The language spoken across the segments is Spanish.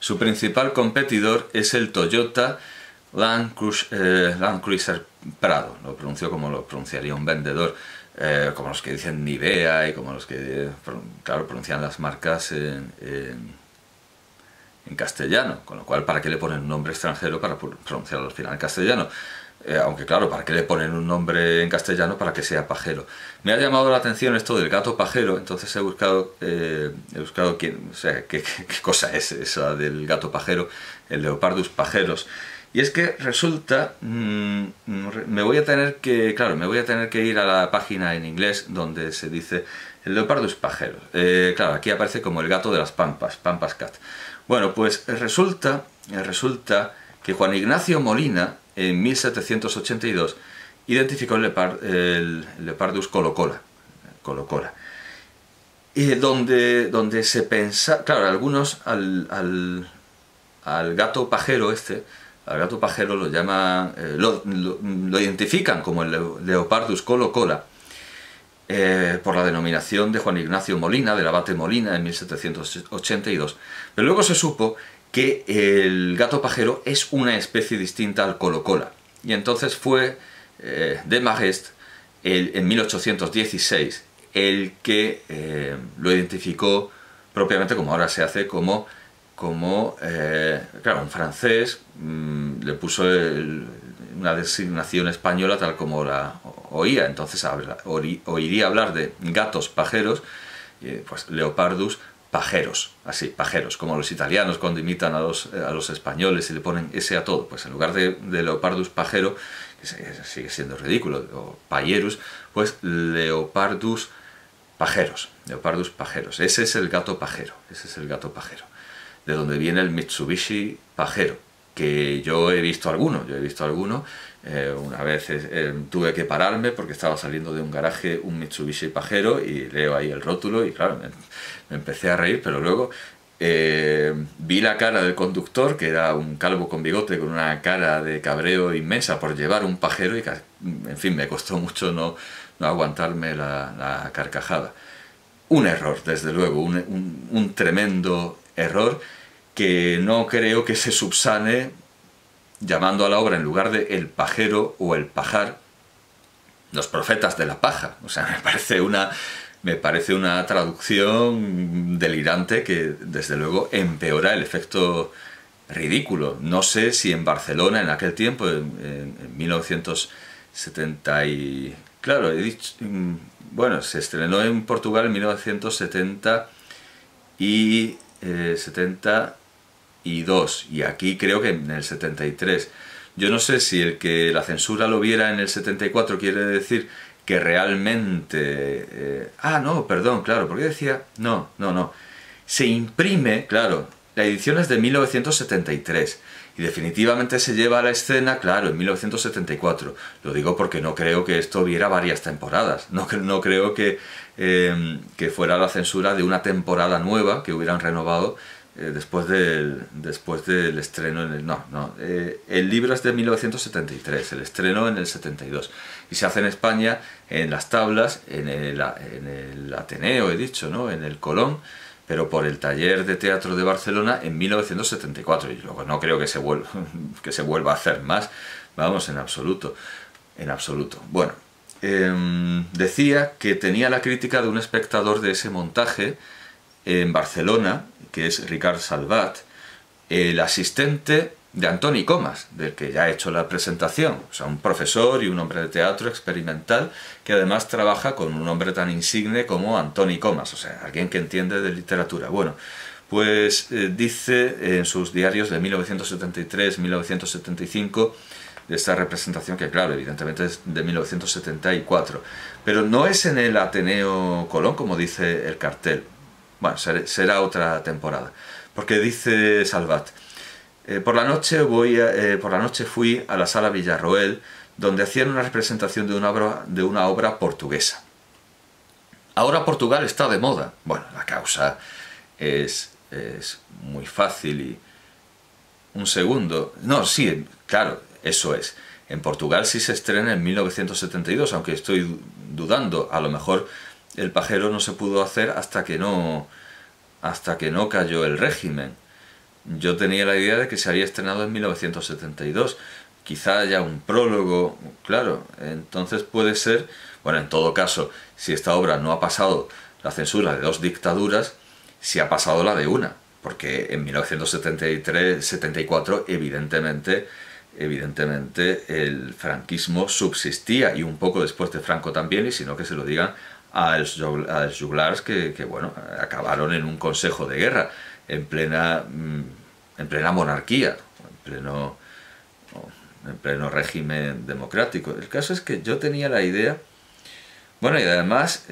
Su principal competidor es el Toyota Land Cruiser Prado. Lo pronuncio como lo pronunciaría un vendedor, como los que dicen Nivea y como los que, claro, pronuncian las marcas en castellano, con lo cual, ¿para qué le ponen un nombre extranjero para pronunciarlo al final en castellano? Aunque claro, ¿para qué le ponen un nombre en castellano para que sea pajero? Me ha llamado la atención esto del gato pajero, entonces he buscado quién, o sea, qué cosa es esa del gato pajero, el Leopardus pajeros. Y es que resulta, me voy a tener que ir a la página en inglés donde se dice el Leopardus pajeros. Claro, aquí aparece como el gato de las Pampas, Pampas Cat. Bueno, pues resulta que Juan Ignacio Molina, en 1782, identificó el Leopardus colocola. Y donde se pensa, claro, algunos al gato pajero al gato pajero lo llaman, lo identifican como el Leopardus colocola, por la denominación de Juan Ignacio Molina, del abate Molina, en 1782. Pero luego se supo que el gato pajero es una especie distinta al colocola. Y entonces fue Desmarest, en 1816, el que lo identificó propiamente, como ahora se hace, como claro, un francés le puso una designación española tal como la oía, entonces oiría hablar de gatos pajeros, pues Leopardus pajeros, así, pajeros, como los italianos cuando imitan a los españoles y le ponen ese a todo, pues en lugar de Leopardus pajero, que sigue siendo ridículo, o paierus, pues Leopardus pajeros, ese es el gato pajero, de donde viene el Mitsubishi pajero, que yo he visto alguno, una vez tuve que pararme porque estaba saliendo de un garaje un Mitsubishi pajero y leo ahí el rótulo y claro, me empecé a reír, pero luego vi la cara del conductor, que era un calvo con bigote con una cara de cabreo inmensa por llevar un pajero y, en fin, me costó mucho no aguantarme la carcajada. Un error, desde luego, un tremendo error que no creo que se subsane llamando a la obra, en lugar de el pajero o el pajar, los profetas de la paja. O sea, me parece una traducción delirante que desde luego empeora el efecto ridículo. No sé si en Barcelona en aquel tiempo, en 1970 y... Claro, he dicho... Bueno, se estrenó en Portugal en 1970 y 72, y aquí creo que en el 73. Yo no sé si el que la censura lo viera en el 74 quiere decir que realmente... no, perdón, claro, porque decía... No. Se imprime, claro, la edición es de 1973 y definitivamente se lleva a la escena, claro, en 1974. Lo digo porque no creo que esto viera varias temporadas. No creo que fuera la censura de una temporada nueva que hubieran renovado después del estreno en el... el libro es de 1973, el estreno en el 72. Y se hace en España, en las tablas, en el Ateneo, he dicho, ¿no? En el Colón, pero por el Taller de Teatro de Barcelona en 1974. Y luego no creo que se vuelva a hacer más, vamos, en absoluto. Bueno, decía que tenía la crítica de un espectador de ese montaje en Barcelona, que es Ricard Salvat, el asistente de Antoni Comas, del que ya he hecho la presentación. O sea, un profesor y un hombre de teatro experimental que además trabaja con un hombre tan insigne como Antoni Comas, o sea, alguien que entiende de literatura. Bueno, pues dice en sus diarios de 1973-1975 de esta representación, que claro, evidentemente es de 1974, pero no es en el Ateneo Colón, como dice el cartel. Bueno, será otra temporada, porque dice Salvat: por la noche fui a la Sala Villarroel, donde hacían una representación de una obra portuguesa. Ahora Portugal está de moda. Bueno, la causa es muy fácil y... Un segundo... No, sí, claro, eso es. En Portugal sí se estrena en 1972, aunque estoy dudando. A lo mejor el pajero no se pudo hacer hasta que no cayó el régimen. yo tenía la idea de que se había estrenado en 1972. Quizá haya un prólogo, claro, entonces puede ser, bueno, en todo caso, si esta obra no ha pasado la censura de 2 dictaduras, sí ha pasado la de una, porque en 1973-74 evidentemente el franquismo subsistía, y un poco después de Franco también, y si no que se lo digan a los juglars que bueno, acabaron en un consejo de guerra en plena monarquía, en pleno régimen democrático. El caso es que yo tenía la idea, bueno, y además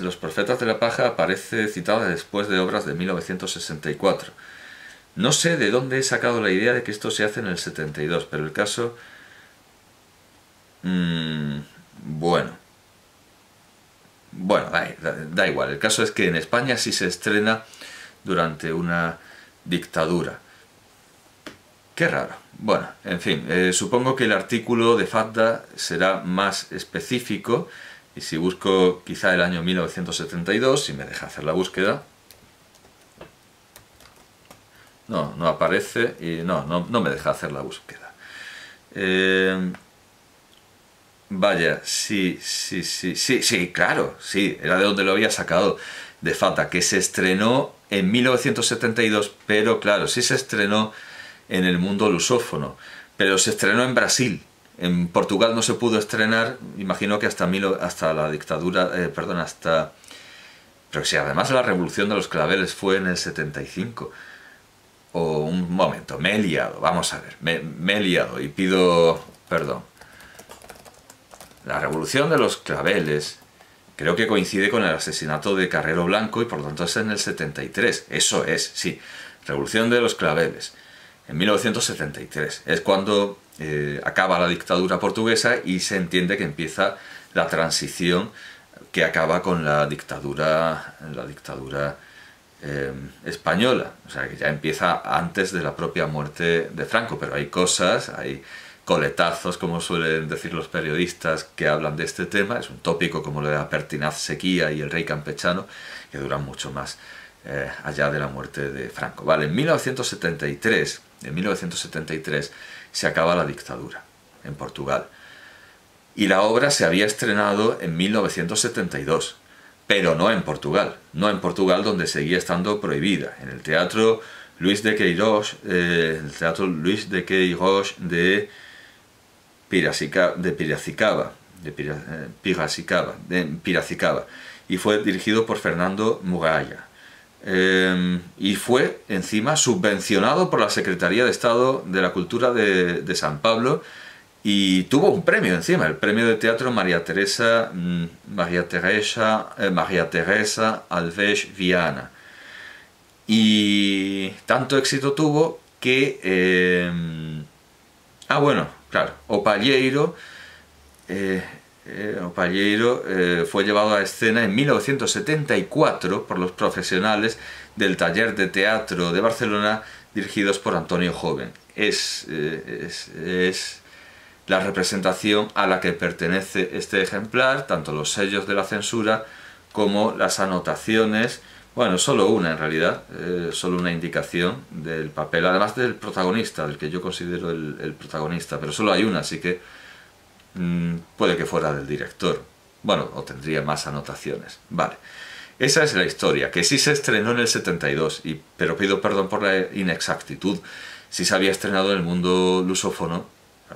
Los Profetas de la Paja aparece citada después de obras de 1964. No sé de dónde he sacado la idea de que esto se hace en el 72, pero el caso... bueno, da igual. El caso es que en España sí se estrena durante una dictadura. Qué raro. Bueno, en fin, supongo que el artículo de Fatda será más específico, y si busco quizá el año 1972, si me deja hacer la búsqueda... No aparece y no me deja hacer la búsqueda. Vaya, sí, claro, sí, era de donde lo había sacado, de Fatda, que se estrenó en 1972, pero claro, sí se estrenó en el mundo lusófono, pero se estrenó en Brasil. En Portugal no se pudo estrenar, imagino que hasta la dictadura, pero si además la Revolución de los Claveles fue en el 75. O un momento, me he liado, vamos a ver, me he liado y pido perdón. La Revolución de los Claveles creo que coincide con el asesinato de Carrero Blanco y por lo tanto es en el 73, eso es, sí, Revolución de los Claveles, en 1973, es cuando acaba la dictadura portuguesa y se entiende que empieza la transición que acaba con la dictadura española, o sea que ya empieza antes de la propia muerte de Franco, pero hay cosas, hay coletazos, como suelen decir los periodistas que hablan de este tema, es un tópico como lo de la pertinaz sequía y el rey campechano, que duran mucho más allá de la muerte de Franco. Vale, en 1973 se acaba la dictadura en Portugal, y la obra se había estrenado en 1972, pero no en Portugal, donde seguía estando prohibida, en el Teatro Luis de Queiroz, de Piracicaba, y fue dirigido por Fernando Muralla. Y fue encima subvencionado por la Secretaría de Estado de la Cultura de San Pablo, y tuvo un premio encima, el premio de teatro María Teresa Alves Viana. Y tanto éxito tuvo que... bueno, claro, O Palleiro fue llevado a escena en 1974 por los profesionales del Taller de Teatro de Barcelona, dirigidos por Antonio Joven. Es la representación a la que pertenece este ejemplar, tanto los sellos de la censura como las anotaciones, bueno, solo una en realidad, solo una indicación del papel, además del protagonista, del que yo considero el protagonista, pero solo hay una, así que puede que fuera del director, bueno, o tendría más anotaciones. Vale, esa es la historia, que sí se estrenó en el 72, pero pido perdón por la inexactitud, sí se había estrenado en el mundo lusófono,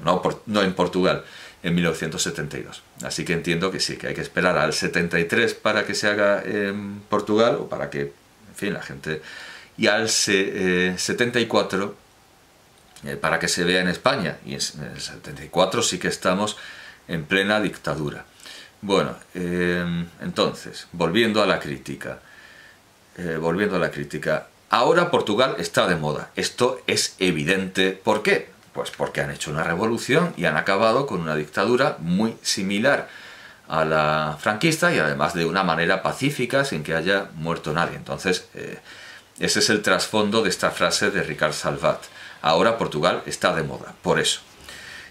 no en Portugal, en 1972. Así que entiendo que sí, que hay que esperar al 73 para que se haga en Portugal, o para que, en fin, la gente... Y al 74 para que se vea en España. Y en el 74 sí que estamos en plena dictadura. Bueno, entonces, volviendo a la crítica. Ahora Portugal está de moda. Esto es evidente. ¿Por qué? Pues porque han hecho una revolución y han acabado con una dictadura muy similar a la franquista, y además de una manera pacífica, sin que haya muerto nadie. Entonces, ese es el trasfondo de esta frase de Ricard Salvat. Ahora Portugal está de moda, por eso.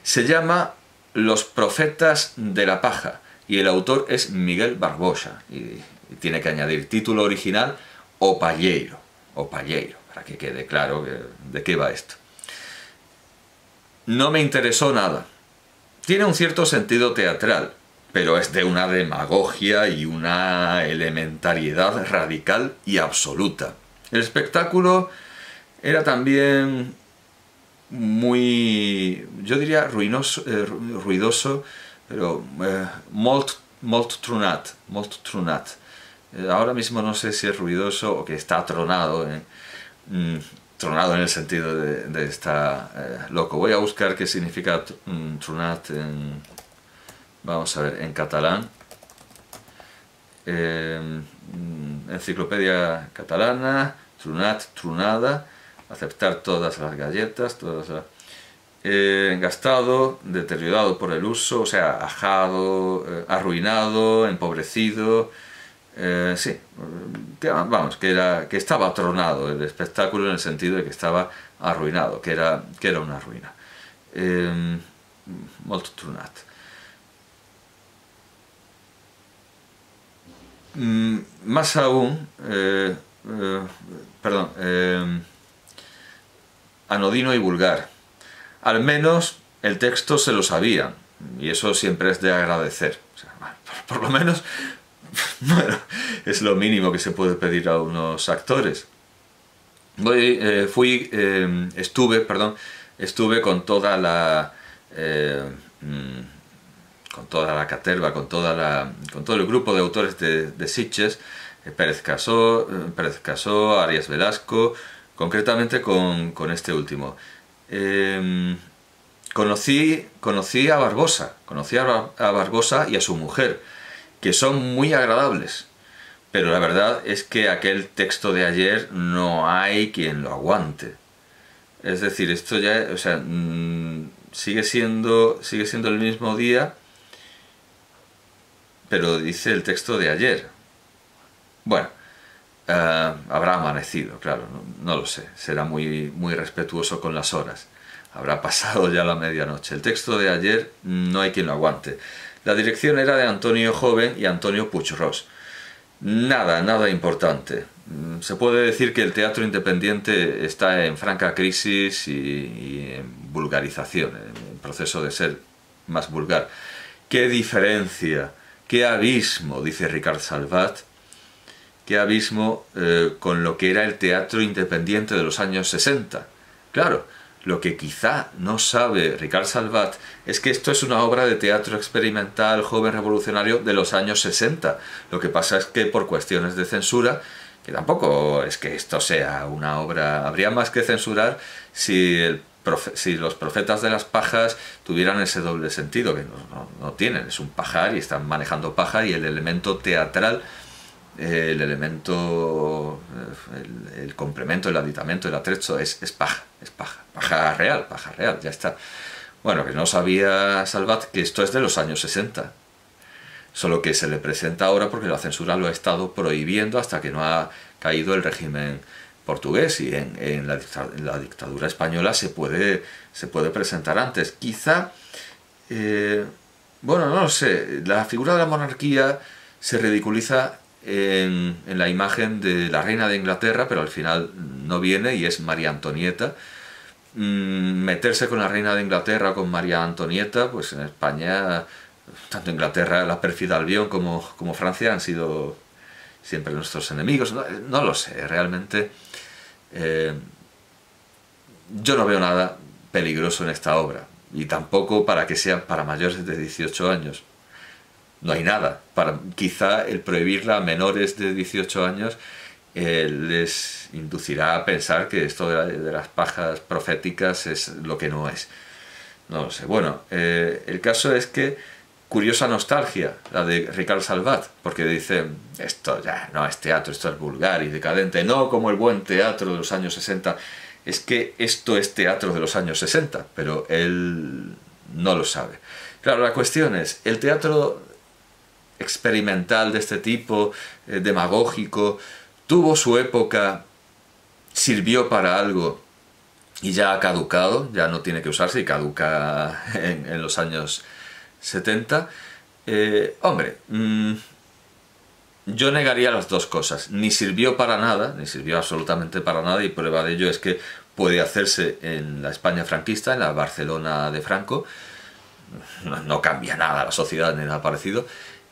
Se llama Los Profetas de la Paja, y el autor es Miguel Barbosa, y tiene que añadir título original O Palleiro, para que quede claro de qué va esto. No me interesó nada. Tiene un cierto sentido teatral, pero es de una demagogia y una elementariedad radical y absoluta. El espectáculo era también muy, yo diría, ruidoso, pero molt tronat. Ahora mismo no sé si es ruidoso o que está tronado, tronado en el sentido de estar loco. Voy a buscar qué significa tronat en, vamos a ver, en catalán. Enciclopedia catalana, tronat, tronada, aceptar todas las galletas, todas las... gastado, deteriorado por el uso, o sea, ajado, arruinado, empobrecido, sí, vamos, que estaba tronado el espectáculo en el sentido de que estaba arruinado, que era una ruina. Molt tronat. Más aún, perdón, anodino y vulgar. Al menos el texto se lo sabían, y eso siempre es de agradecer. O sea, bueno, por lo menos, bueno, es lo mínimo que se puede pedir a unos actores. Estuve con toda la caterva, con todo el grupo de autores de Sitges, Pérez Casó, Arias Velasco, concretamente con este último. Conocí a Barbosa y a su mujer, que son muy agradables, pero la verdad es que aquel texto de ayer no hay quien lo aguante. Es decir, esto ya, o sea, sigue siendo el mismo día, pero dice el texto de ayer. Bueno, habrá amanecido, claro, no lo sé, será muy respetuoso con las horas. Habrá pasado ya la medianoche. El texto de ayer no hay quien lo aguante. La dirección era de Antonio Joven y Antonio Puigros. Nada importante. Se puede decir que el teatro independiente está en franca crisis y en vulgarización, en proceso de ser más vulgar. ¡Qué diferencia! ¡Qué abismo! Dice Ricard Salvat. ¡Qué abismo con lo que era el teatro independiente de los años 60! Claro, lo que quizá no sabe Ricard Salvat es que esto es una obra de teatro experimental joven revolucionario de los años 60. Lo que pasa es que por cuestiones de censura, que tampoco es que esto sea una obra... Habría más que censurar si los profetas de las pajas tuvieran ese doble sentido, que no tienen. Es un pajar y están manejando paja, y el elemento teatral, el complemento, el aditamento, el atrecho es paja real, ya está. Bueno, que no sabía Salvat que esto es de los años 60, solo que se le presenta ahora porque la censura lo ha estado prohibiendo hasta que no ha caído el régimen portugués, y en la dictadura española se puede presentar antes. Quizá, bueno, no lo sé, la figura de la monarquía se ridiculiza en la imagen de la reina de Inglaterra, pero al final no viene y es María Antonieta. Meterse con la reina de Inglaterra, con María Antonieta, pues en España, tanto Inglaterra, la pérfida Albión, como Francia han sido siempre nuestros enemigos. No lo sé, realmente yo no veo nada peligroso en esta obra, y tampoco para que sea para mayores de 18 años. No hay nada. Quizá el prohibirla a menores de 18 años les inducirá a pensar que esto de las pajas proféticas es lo que no es. No lo sé. Bueno, el caso es que curiosa nostalgia la de Ricard Salvat, porque dice, esto ya no es teatro, esto es vulgar y decadente, no como el buen teatro de los años 60. Es que esto es teatro de los años 60, pero él no lo sabe. Claro, la cuestión es, el teatro experimental de este tipo, demagógico, tuvo su época, sirvió para algo y ya ha caducado, ya no tiene que usarse y caduca en los años 70. Hombre, yo negaría las dos cosas. Ni sirvió para nada, ni sirvió absolutamente para nada, y prueba de ello es que puede hacerse en la España franquista, en la Barcelona de Franco. No cambia nada la sociedad ni nada parecido.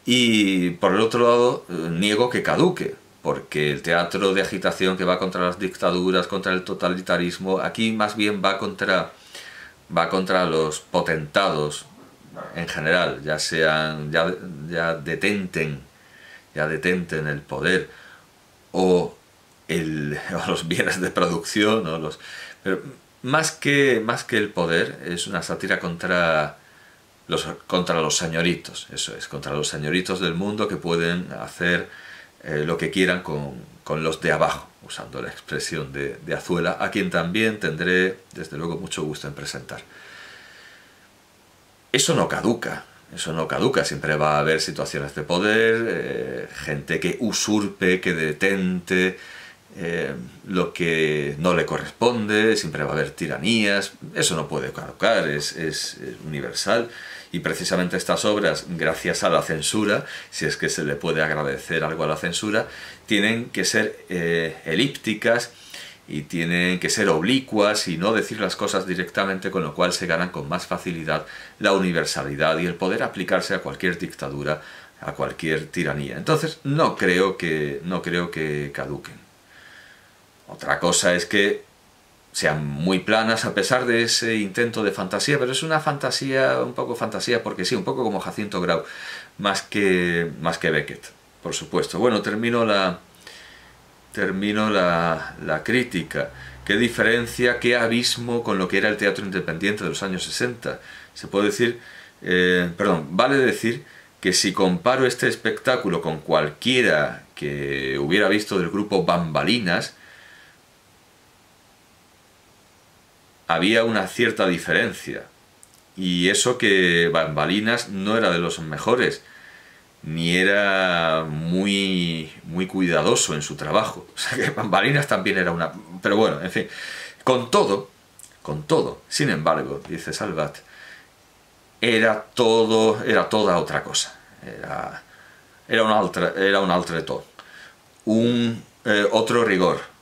Y por el otro lado, niego que caduque, porque el teatro de agitación que va contra las dictaduras, contra el totalitarismo, aquí más bien va contra los potentados en general, ya sean, ya detenten el poder o los bienes de producción, pero más que el poder, es una sátira contra los señoritos, eso es, contra los señoritos del mundo que pueden hacer lo que quieran con los de abajo, usando la expresión de Azuela, a quien también tendré, desde luego, mucho gusto en presentar. Eso no caduca, siempre va a haber situaciones de poder, gente que usurpe, que detente lo que no le corresponde, siempre va a haber tiranías, eso no puede caducar, es universal. Y precisamente estas obras, gracias a la censura, si es que se le puede agradecer algo a la censura, tienen que ser elípticas y tienen que ser oblicuas y no decir las cosas directamente, con lo cual se ganan con más facilidad la universalidad y el poder aplicarse a cualquier dictadura, a cualquier tiranía. Entonces no creo que caduquen. Otra cosa es que sean muy planas a pesar de ese intento de fantasía, pero es una fantasía, un poco fantasía porque sí, un poco como Jacinto Grau, más que Beckett, por supuesto. Bueno, termino la crítica. ¿Qué diferencia, qué abismo con lo que era el teatro independiente de los años 60? Se puede decir, vale decir que si comparo este espectáculo con cualquiera que hubiera visto del grupo Bambalinas, había una cierta diferencia. Y eso que Bambalinas no era de los mejores, ni era muy cuidadoso en su trabajo. O sea que Bambalinas también era una... Pero bueno, en fin. Con todo, sin embargo, dice Salvat, era toda otra cosa. Era un altre to. Otro rigor.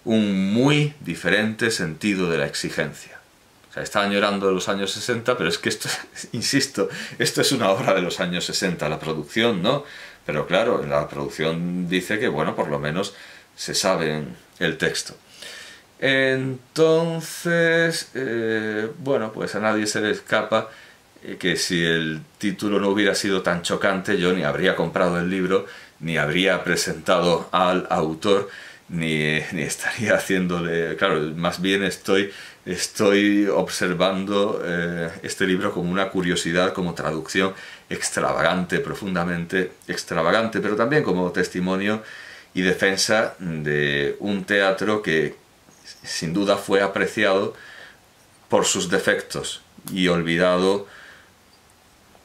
Un muy diferente sentido de la exigencia. O sea, está añorando de los años 60, pero es que esto, insisto, esto es una obra de los años 60, la producción, ¿no? Pero claro, la producción dice que, bueno, por lo menos se sabe el texto. Entonces, bueno, pues a nadie se le escapa que si el título no hubiera sido tan chocante, yo ni habría comprado el libro, ni habría presentado al autor, ni estaría haciéndole... Claro, más bien estoy observando este libro como una curiosidad, como traducción extravagante, profundamente extravagante, pero también como testimonio y defensa de un teatro que sin duda fue apreciado por sus defectos y olvidado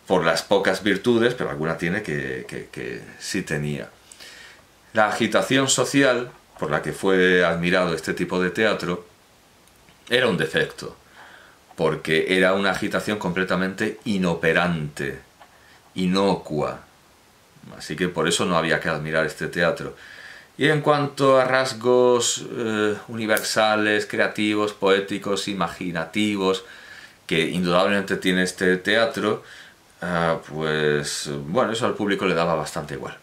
por las pocas virtudes, pero alguna tiene que sí tenía. La agitación social por la que fue admirado este tipo de teatro era un defecto, porque era una agitación completamente inoperante, inocua. Así que por eso no había que admirar este teatro. Y en cuanto a rasgos universales, creativos, poéticos, imaginativos, que indudablemente tiene este teatro, pues bueno, eso al público le daba bastante igual.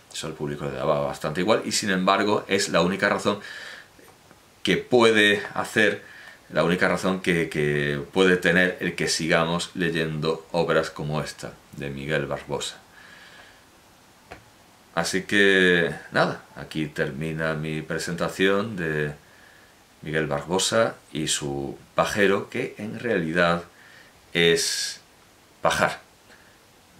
Y sin embargo es la única razón que puede hacer, la única razón que puede tener el que sigamos leyendo obras como esta, de Miguel Barbosa. Así que nada, aquí termina mi presentación de Miguel Barbosa y su pajero, que en realidad es pajar.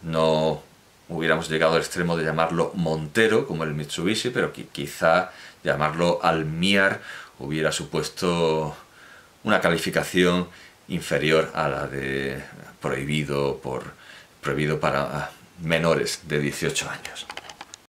No hubiéramos llegado al extremo de llamarlo Montero, como el Mitsubishi, pero quizá llamarlo Almiar hubiera supuesto una calificación inferior a la de prohibido para menores de 18 años.